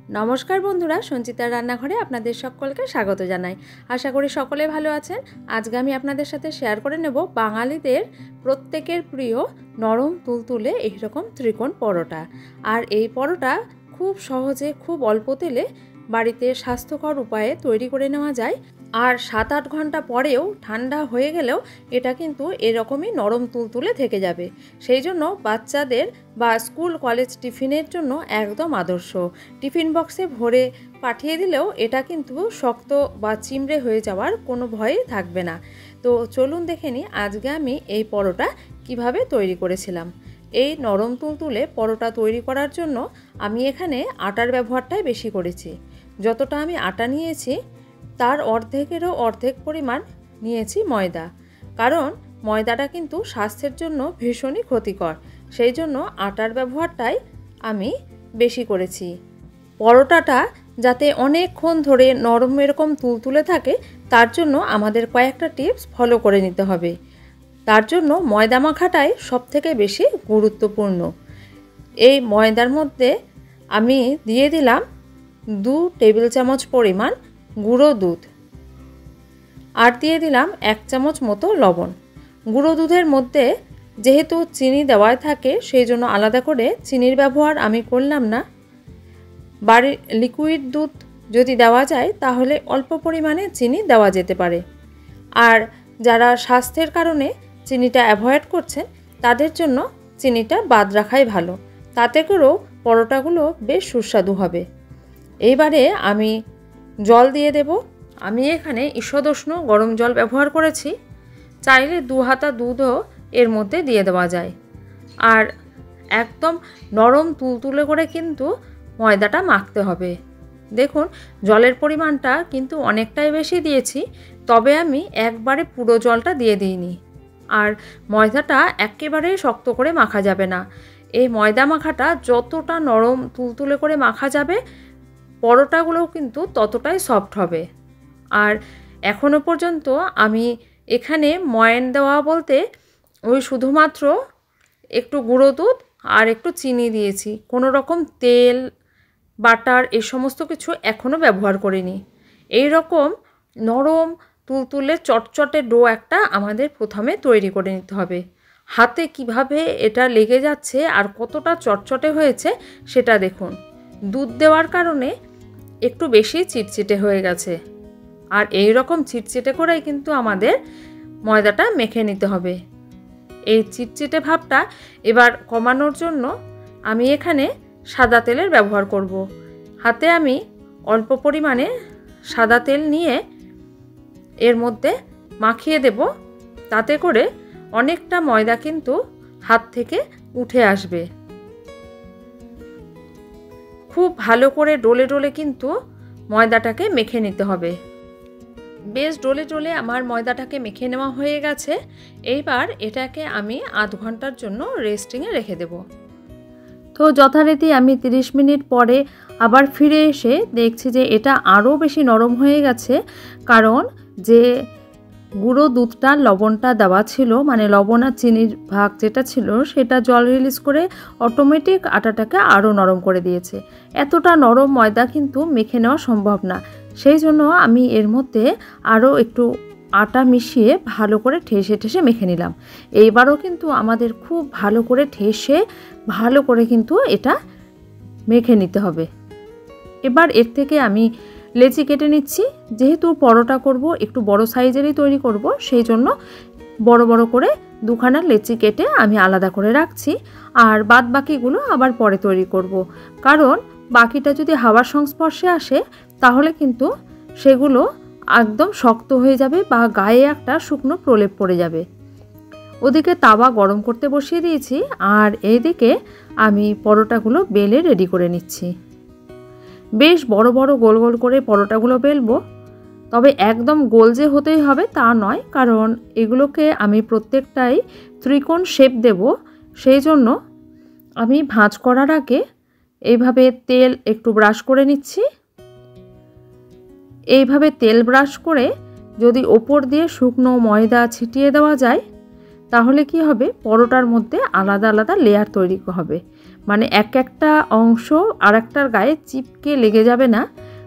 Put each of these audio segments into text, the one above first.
नमस्कार बंधुरा सञ्चितार रान्नाघरे आपनादेर सकलके स्वागत जानाई। आशा करी सकले भालो आछेन। आजके आमि आपनादेर साथे शेयार करे नेब बांगालीदेर प्रत्येकेर प्रिय नरम तुलतुले एई रकम त्रिकोण परोटा। आर एई परोटा खूब सहजे खूब अल्प तेले बाड़ीते स्वास्थ्यकर उपाये तैरी करे नेওয়া যায়। আর 7-8 ঘন্টা পরেও ঠান্ডা হয়ে গেলেও এটা কিন্তু এরকমই নরম তুলতুলে থেকে যাবে। সেই জন্য বাচ্চাদের বা স্কুল কলেজ টিফিনের জন্য একদম আদর্শ। টিফিন বক্সে ভরে পাঠিয়ে দিলেও এটা কিন্তু শক্ত বা চিমড়ে হয়ে যাওয়ার কোনো ভয় থাকবে না। তো চলুন দেখে নিই আজকে আমি এই পরোটা কিভাবে তৈরি করেছিলাম। এই নরম তুলতুলে পরোটা তৈরি করার জন্য আমি এখানে আটার ব্যবহারটাই বেশি করেছি। যতটা আমি আটা নিয়েছি তার অর্ধেকেরও অর্ধেক পরিমাণ নিয়েছি ময়দা, কারণ ময়দাটা কিন্তু স্বাস্থ্যের জন্য ভীষণই ক্ষতিকর। সেই জন্য আটার ব্যবহারটাই আমি বেশি করেছি। পরোটাটা যাতে অনেকক্ষণ ধরে নরম এরকম তুলতুলে থাকে তার জন্য আমাদের কয়েকটা টিপস ফলো করে নিতে হবে। তার জন্য ময়দা মাখাটাই সবথেকে বেশি গুরুত্বপূর্ণ। এই ময়দার মধ্যে আমি দিয়ে দিলাম 2 টেবিল চামচ পরিমাণ গুঁড়ো দুধ আর দিয়ে দিলাম 1 চামচ মতো লবণ। গুঁড়ো দুধের মধ্যে যেহেতু চিনি দেওয়া থাকে সেই জন্য আলাদা করে চিনির ব্যবহার আমি করলাম না। বাড়ির লিকুইড দুধ যদি দেওয়া যায় তাহলে অল্প পরিমাণে চিনি দেওয়া যেতে পারে। আর যারা স্বাস্থ্যের কারণে চিনিটা অ্যাভয়েড করছেন তাদের জন্য চিনিটা বাদ রাখাই ভালো, তাতে করেও পরোটাগুলো বেশ সুস্বাদু হবে। এইবারে আমি জল দিয়ে দেব। আমি এখানে ঈষদুষ্ণ গরম জল ব্যবহার করেছি, চাইলে 2 হাতা দুধও এর মধ্যে দিয়ে দেওয়া যায়। আর একদম নরম তুলতুলে করে কিন্তু ময়দাটা মাখতে হবে। দেখুন জলের পরিমাণটা কিন্তু অনেকটাই বেশি দিয়েছি, তবে আমি একবারে পুরো জলটা দিয়ে দিইনি। আর ময়দাটা একেবারে শক্ত করে মাখা যাবে না। এই ময়দা মাখাটা যতটা নরম তুলতুলে করে মাখা যাবে পরোটাগুলোও কিন্তু ততটাই সফট হবে। আর এখনো পর্যন্ত আমি এখানে ময়ান দেওয়া বলতে ওই শুধুমাত্র একটু গুঁড়ো দুধ আর একটু চিনি দিয়েছি, কোনো রকম তেল বাটার এই সমস্ত কিছু এখনও ব্যবহার করিনি। এই রকম নরম তুলতুলে চটচটে ডো একটা আমাদের প্রথমে তৈরি করে নিতে হবে। হাতে কিভাবে এটা লেগে যাচ্ছে আর কতটা চটচটে হয়েছে সেটা দেখুন। দুধ দেওয়ার কারণে একটু বেশি চিটচিটে হয়ে গেছে। আর এই রকম চিটচিটে করেই কিন্তু আমাদের ময়দাটা মেখে নিতে হবে। এই চিটচিটে ভাবটা এবার কমানোর জন্য আমি এখানে সাদা তেলের ব্যবহার করব। হাতে আমি অল্প পরিমাণে সাদা তেল নিয়ে এর মধ্যে মাখিয়ে দেব, তাতে করে অনেকটা ময়দা কিন্তু হাত থেকে উঠে আসবে। খুব ভালো করে ডলে ডলে কিন্তু ময়দাটাকে মেখে নিতে হবে। বেশ ডলে ডলে আমার ময়দাটাকে মেখে নেওয়া হয়ে গেছে। এইবার এটাকে আমি আধ ঘন্টার জন্য রেস্টিংয়ে রেখে দেব। তো যথারীতি আমি 30 মিনিট পরে আবার ফিরে এসে দেখছি যে এটা আরও বেশি নরম হয়ে গেছে, কারণ যে গুঁড়ো দুধটা লবণটা দেওয়া ছিল, মানে লবণ আর চিনির ভাগ যেটা ছিল সেটা জল রিলিজ করে অটোমেটিক আটাটাকে আরও নরম করে দিয়েছে। এতটা নরম ময়দা কিন্তু মেখে নেওয়া সম্ভব না। সেই জন্য আমি এর মধ্যে আরও একটু আটা মিশিয়ে ভালো করে ঠেসে ঠেসে মেখে নিলাম। এইবারও কিন্তু আমাদের খুব ভালো করে ঠেসে ভালো করে কিন্তু এটা মেখে নিতে হবে। এবার এর থেকে আমি লেচি কেটে নিচ্ছি। যেহেতু পরোটা করব একটু বড় সাইজেরই তৈরি করব, সেই জন্য বড় বড় করে 2খানা লেচি কেটে আমি আলাদা করে রাখছি। আর বাদ বাকিগুলো আবার পরে তৈরি করব, কারণ বাকিটা যদি হাওয়ার সংস্পর্শে আসে তাহলে কিন্তু সেগুলো একদম শক্ত হয়ে যাবে বা গায়ে একটা শুকনো প্রলেপ পড়ে যাবে। ওদিকে তাওয়া গরম করতে বসিয়ে দিয়েছি আর এইদিকে আমি পরোটাগুলো বেলে রেডি করে নিচ্ছি। বেশ বড় বড় গোল গোল করে পরোটাগুলো বেলবো, তবে একদম গোল যে হতেই হবে তা নয়, কারণ এগুলোকে আমি প্রত্যেকটাই ত্রিকোণ শেপ দেব। সেই জন্য আমি ভাঁজ করার আগে এইভাবে তেল একটু ব্রাশ করে নিচ্ছি। এইভাবে তেল ব্রাশ করে যদি ওপর দিয়ে শুকনো ময়দা ছিটিয়ে দেওয়া যায় তাহলে কি হবে, পরোটার মধ্যে আলাদা আলাদা লেয়ার তৈরি হবে। মানে একটা অংশ আরেকটার গায়ে চিপকে লেগে যাবে না,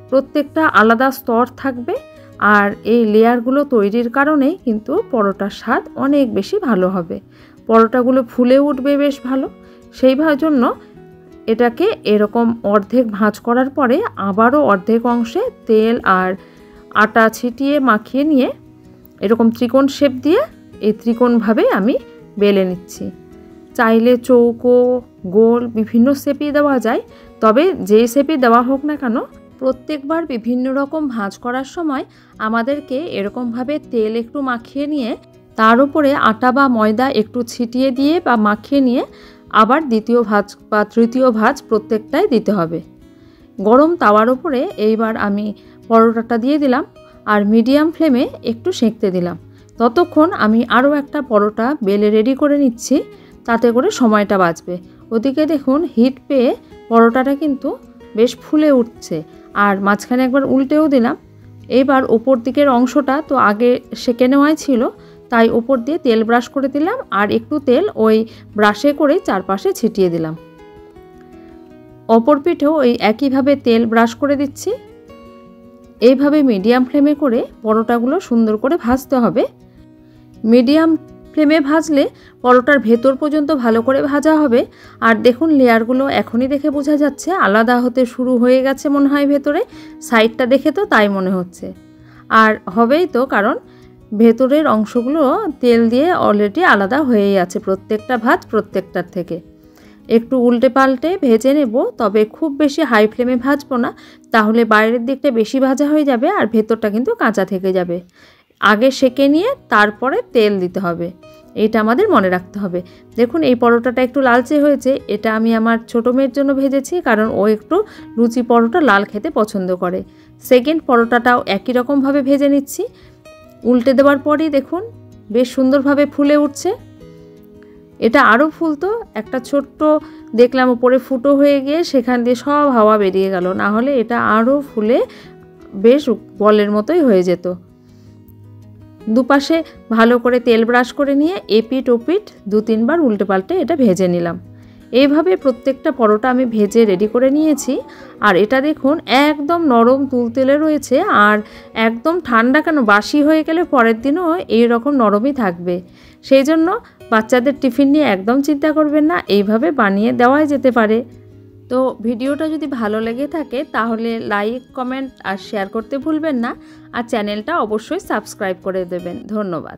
প্রত্যেকটা আলাদা স্তর থাকবে। আর এই লেয়ারগুলো তৈরির কারণেই কিন্তু পরোটার স্বাদ অনেক বেশি ভালো হবে, পরোটাগুলো ফুলে উঠবে বেশ ভালো। সেইভাবে জন্য এটাকে এরকম অর্ধেক ভাঁজ করার পরে আবারও অর্ধেক অংশে তেল আর আটা ছিটিয়ে মাখিয়ে নিয়ে এরকম ত্রিকোণ শেপ দিয়ে এই ত্রিকোণভাবে আমি বেলে নিচ্ছি। চাইলে চৌকো, গোল বিভিন্ন শেপই দেওয়া যায়, তবে যে শেপই দেওয়া হোক না কেন প্রত্যেকবার বিভিন্ন রকম ভাঁজ করার সময় আমাদেরকে এরকমভাবে তেল একটু মাখিয়ে নিয়ে তার উপরে আটা বা ময়দা একটু ছিটিয়ে দিয়ে বা মাখিয়ে নিয়ে আবার দ্বিতীয় ভাঁজ বা তৃতীয় ভাঁজ প্রত্যেকটাই দিতে হবে। গরম তাওয়ার উপরে এইবার আমি পরোটাটা দিয়ে দিলাম আর মিডিয়াম ফ্লেমে একটু সেঁকতে দিলাম। ততক্ষণ আমি আরও একটা পরোটা বেলে রেডি করে নিচ্ছি, তাতে করে সময়টা বাঁচবে। ওদিকে দেখুন হিট পেয়ে পরোটাটা কিন্তু বেশ ফুলে উঠছে, আর মাঝখানে একবার উল্টেও দিলাম। এইবার ওপর দিকের অংশটা তো আগে সেঁকে নেওয়াই ছিল, তাই ওপর দিয়ে তেল ব্রাশ করে দিলাম আর একটু তেল ওই ব্রাশে করে চারপাশে ছিটিয়ে দিলাম। অপর পিঠেও ওই একইভাবে তেল ব্রাশ করে দিচ্ছি। এইভাবে মিডিয়াম ফ্লেমে করে পরোটাগুলো সুন্দর করে ভাজতে হবে। মিডিয়াম ফ্লেমে ভাজলে পরোটার ভেতর পর্যন্ত ভালো করে ভাজা হবে। আর দেখুন লেয়ারগুলো এখনই দেখে বোঝা যাচ্ছে আলাদা হতে শুরু হয়ে গেছে মনে হয় ভেতরে, সাইডটা দেখে তো তাই মনে হচ্ছে। আর হবেই তো, কারণ ভেতরের অংশগুলো তেল দিয়ে অলরেডি আলাদা হয়েই আছে প্রত্যেকটা ভাঁজ প্রত্যেকটার থেকে। একটু উল্টে পাল্টে ভেজে নেব, তবে খুব বেশি হাই ফ্লেমে ভাজবো না, তাহলে বাইরের দিকটা বেশি ভাজা হয়ে যাবে আর ভেতরটা কিন্তু কাঁচা থেকে যাবে। আগে সেঁকে নিয়ে তারপরে তেল দিতে হবে, এইটা আমাদের মনে রাখতে হবে। দেখুন এই পরোটাটা একটু লালচে হয়েছে, এটা আমি আমার ছোটো মেয়ের জন্য ভেজেছি, কারণ ও একটু লুচি পরোটা লাল খেতে পছন্দ করে। সেকেন্ড পরোটাটাও একই রকমভাবে ভেজে নিচ্ছি। উল্টে দেওয়ার পরই দেখুন বেশ সুন্দরভাবে ফুলে উঠছে। এটা আরও ফুলতো, একটা ছোট্ট দেখলাম উপরে ফুটো হয়ে গিয়ে সেখান দিয়ে সব হাওয়া বেরিয়ে গেল, না হলে এটা আরও ফুলে বেশ বলের মতোই হয়ে যেত। দুপাশে ভালো করে তেল ব্রাশ করে নিয়ে এপিট ওপিট 2-3 বার উল্টে পাল্টে এটা ভেজে নিলাম। এইভাবে প্রত্যেকটা পরোটা আমি ভেজে রেডি করে নিয়েছি। আর এটা দেখুন একদম নরম তুলতুলে রয়েছে, আর একদম ঠান্ডা কেন, বাসি হয়ে গেলে পরের দিনও এই রকম নরমই থাকবে। সেই জন্য বাচ্চাদের টিফিন নিয়ে একদম চিন্তা করবেন না, এইভাবে বানিয়ে দেওয়াই যেতে পারে। তো ভিডিওটা যদি ভালো লেগে থাকে তাহলে লাইক, কমেন্ট আর শেয়ার করতে ভুলবেন না, আর চ্যানেলটা অবশ্যই সাবস্ক্রাইব করে দেবেন। ধন্যবাদ।